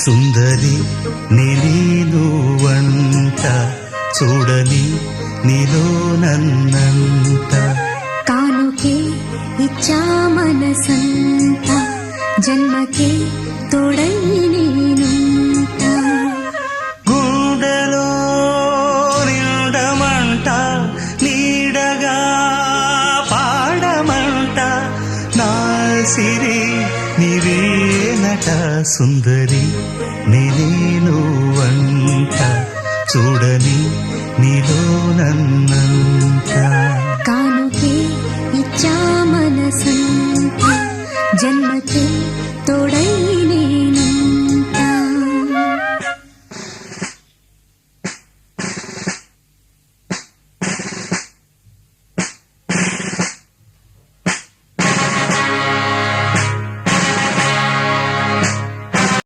సుందరి నేను వంట చూడని నీలో నన్నంత కానుకే ఇచ్చా మనసంత జన్మకే తోడై నేనుంట గుండెలో నిండమంట నీడగా పాడమంట నా సిరి నీవేనట సుందరి నేను వంట చూడని నీలో నన్నంత కానుకే ఇచ్చా మనసంత జన్మకే తోడై